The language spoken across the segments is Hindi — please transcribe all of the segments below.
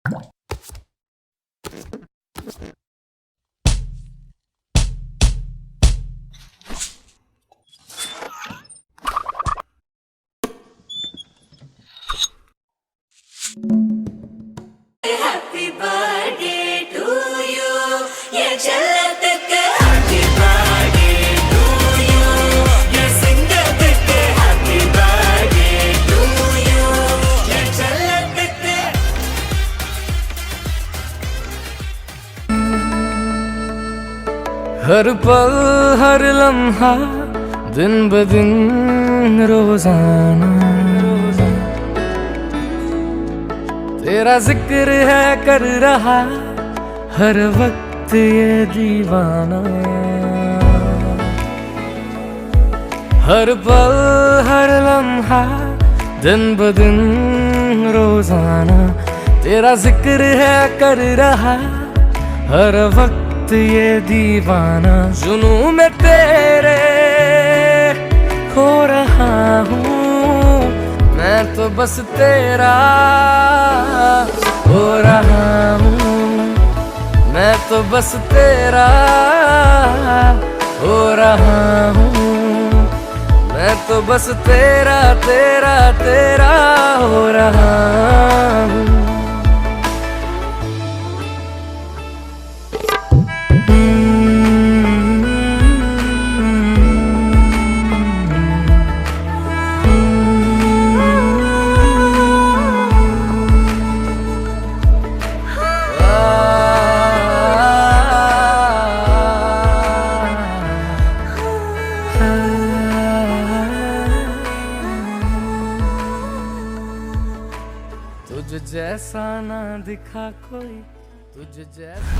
Happy birthday to you. ये जल्लत के happy birthday to you. ये सिंगत के happy birthday to you. ये जल्लत के हर पल हर लम्हा दिन ब दिन रोजाना तेरा जिक्र है कर रहा हर वक्त ये दीवाना। हर पल हर लम्हा दिन ब दिन रोजाना तेरा जिक्र है कर रहा हर वक्त ये दीवाना। जुनू में तेरे खो रहा हूँ मैं तो बस तेरा हो रहा हूँ। मैं तो बस तेरा हो रहा हूँ। मैं तो बस तेरा तेरा तेरा हो रहा हूँ। तुझ जैसा ना दिखा कोई तुझ जैसा।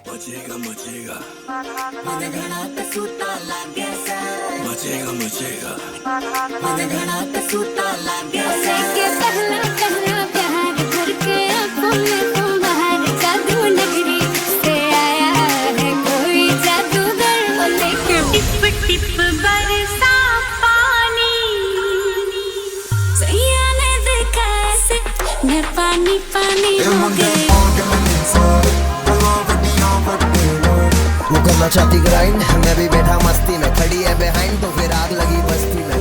मचेगा मचेगा मन घना ते सूता लागे से मचेगा मचेगा मन घना ते सूता लागे से के पहला पहला प्यार भर के आंखों में तुम बाहर जादू नगरी से आया है कोई जादूगर लेके टिप टिप बरसा पानी सैया ने देखा ऐसे मैं पानी पानी हो गई। वो करना चाहती ग्राइंड मैं भी बैठा मस्ती में खड़ी है बिहाइंड तो फिर आग लगी बस्ती में।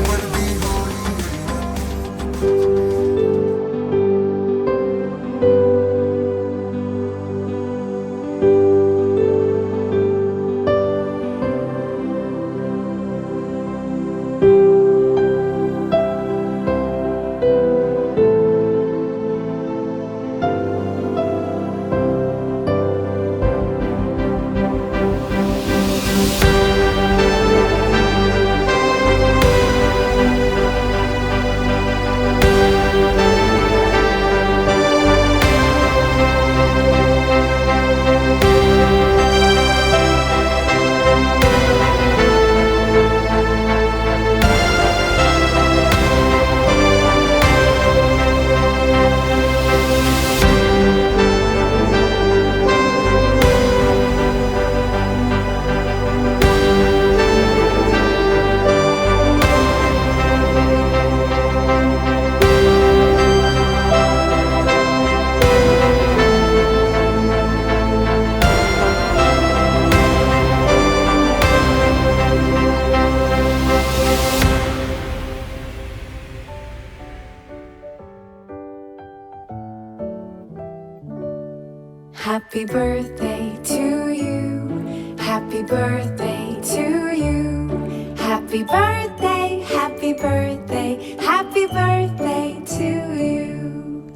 Happy birthday to you. Happy birthday to you. Happy birthday, happy birthday, happy birthday to you.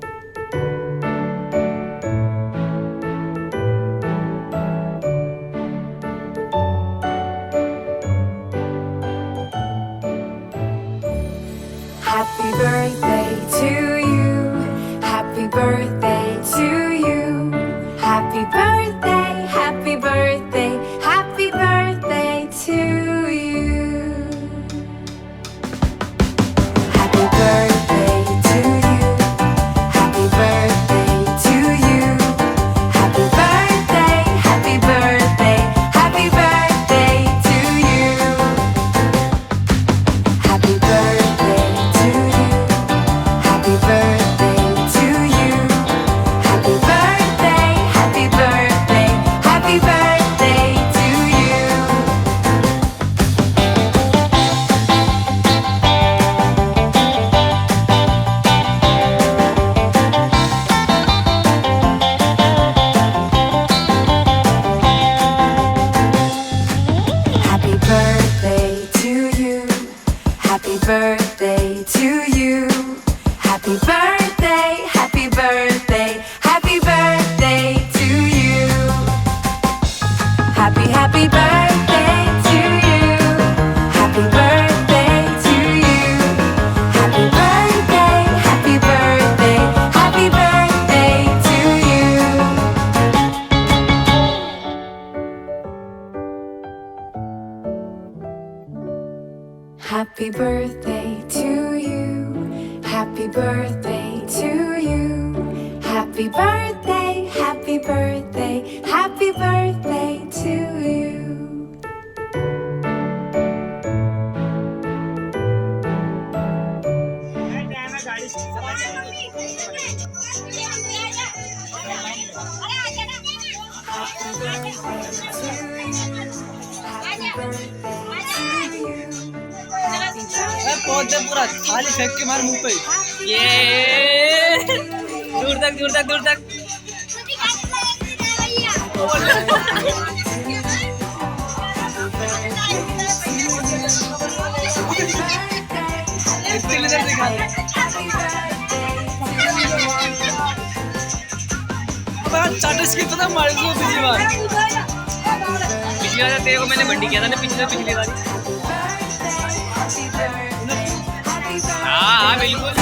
Happy birthday to you. Happy birthday to you. Happy birthday, happy birthday, happy birthday to you. Happy birthday to you. Happy birthday to you. Happy birthday, happy birthday, happy birthday to you. Happy birthday to you. Happy birthday to you. Happy birthday, happy birthday, happy birthday to you. Happy birthday to you. Happy birthday to you. Happy birthday, happy birthday, happy birthday to you. Happy birthday to you. Happy birthday to you. Happy birthday, happy birthday, happy birthday to you. Happy birthday to you. Happy birthday to you. Happy birthday, happy birthday, happy birthday to you. पौधे पूरा खाली फेंक के मार मुंह पे ये दूर तक दूर तक दूर तक चाटस की पता मार दो पिछली बार तेरे को मैंने बंडी किया था ना पिछली बार हाँ बिल्कुल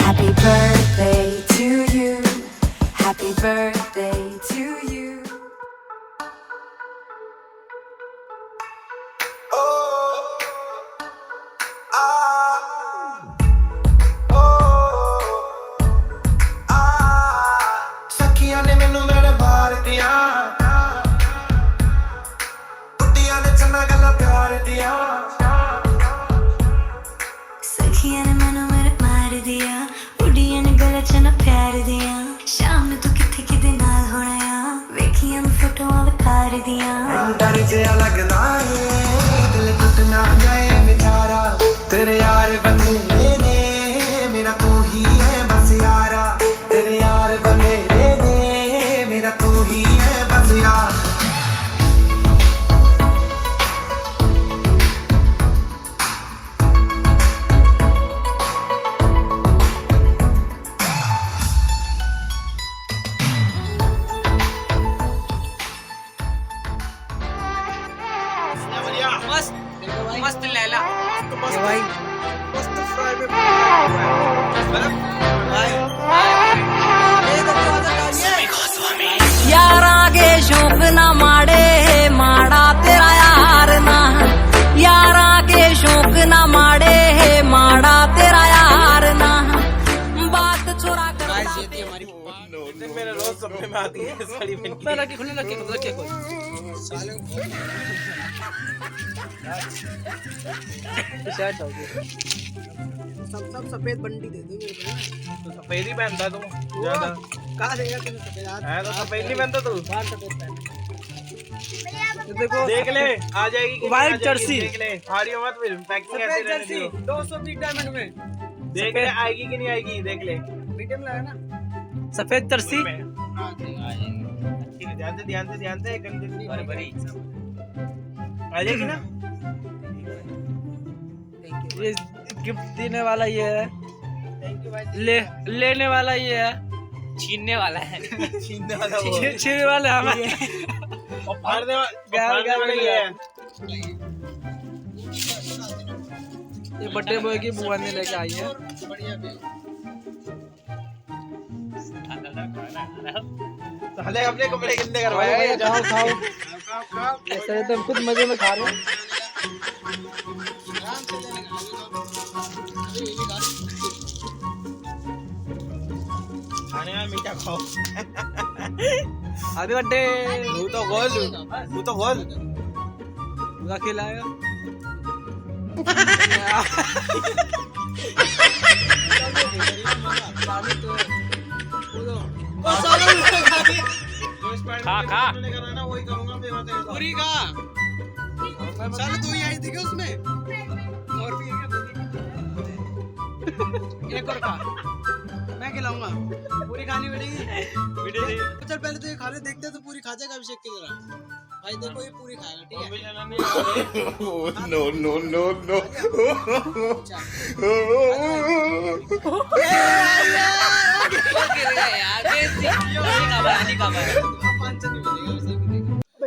Happy birthday to you. Happy birthday to you. सखियां ने मैनू मेरे बार दिया बुद्धियां ने चन्ना गल्ला प्यार दिया सखियां ने मैनू मेरे मार दिया उड़ियां ने गला च ना प्यार दिया शाम ਨੂੰ ਤੂੰ ਕਿੱਥੇ ਕਿਦੇ ਨਾਲ ਹੋਣਾ ਆ ਵੇਖੀਆਂ ਮੈਂ ਫੋਟੋਆਂ ਵਿਖਾਰ ਦੀਆਂ डर जिया लगदा है दिल टूट ना जाए बेचारा तेरे यार बनेरे ने मेरा तू ही है बस यारा तेरे यार बनेरे ने मेरा तू ही है बस यार मस्त मस्त लैला भाई मस्त फ्राई में यार आगे शौक ना माड़े माड़ा तेरा यार ना यार आगे शौक ना माड़े माड़ा तेरा यार ना बात छोड़ा कर मेरे रोज सपने में आती है साड़ी पहन के लड़के खुले लड़के कोई सब सफेद बंडी दे दो तो सफेद ही पहनता तू ज्यादा कहाँ देगा तूने सफेद हाथ? है तो सफेद नहीं बनता तू। बाहर सफेद पहन। ये देखो देख ले आ जाएगी कि नहीं White आ जाएगी, jersey। देख ले हारियो मत फिर पैकिंग ऐसे सफेद रहने जर्सी दियो 220 डायमंड में देख ले आएगी कि नहीं आएगी देख ले मीडियम लगा ना। सफेद जर्सी में हाँ ठीक है। ठीक है ध्यान से गंदे नहीं बड़ी आ जाएगी ना ये गिफ्ट देने वाला ये है, थैंक यू भाई। लेने वाला ये है, छीनने वाला वो छीनने वाला हमें। और फाड़ने वाला ये है ये बर्थडे बॉय की बुआ ने लेके आई है। बढ़िया भी। साले अपने कपड़े गंदे करवाए जाओ खाओ, खाओ। ऐसे तो खुद मजे में खा रहे हैं। आराम से लेने का। अभी ये भी खा। खाने में मीठा खाओ हैप्पी बर्थडे। तू तो बोल पूरा खिलाएगा। खा कराना वही करूंगा फिर मैं तेरे साथ। पूरी खा। चल तू ही आई थी क्या उसमें? और भी एक और खा। मैं खिलाऊंगा। पूरी खानी पड़ेगी। चल पहले तो ये खा ले, देखते हैं तो पूरी खा जाएगा अभिषेक की तरह। भाई देखो ये पूरी खाएगा, ठीक है? No, no, no, no.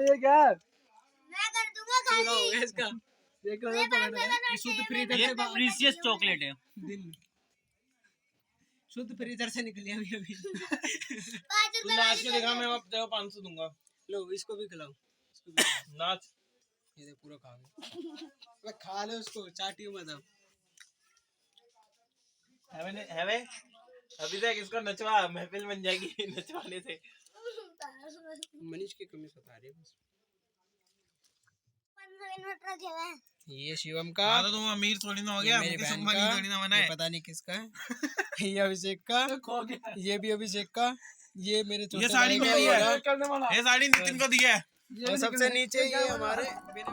ये क्या है? मैं कर दूंगा खाली। इसका देख लो ये पकड़ रहा है। शुद्ध फ्रीजर से प्रीशियस चॉकलेट है दिन शुद्ध फ्रीजर से निकली अभी अभी। 5 तू नाच के दिखा मैं अब तेरे 500 दूंगा लो इसको भी खिलाओ। इसको भी खिलाओ। नाच ये देख पूरा खा ले। खा ले उसको, चाटियो मत अब। है अभी तक इसको नचवा महफिल बन जाएगी नचवाने से मनीष की कमी सता रही है बस। 15 इन्वर्टर खेला है। ये शिवम का, तो तुम अमीर थोड़ी ना हो गया मेरी मुकेश बहन अंबानी का, थोड़ी ना बना ये है पता नहीं किसका है। ये अभिषेक का, ये भी अभिषेक का, ये मेरे छोटे ये साड़ी भाई का, मेरी ये है रहा। ये साड़ी नितिन को दी है और सबसे नीचे ये हमारे मेरे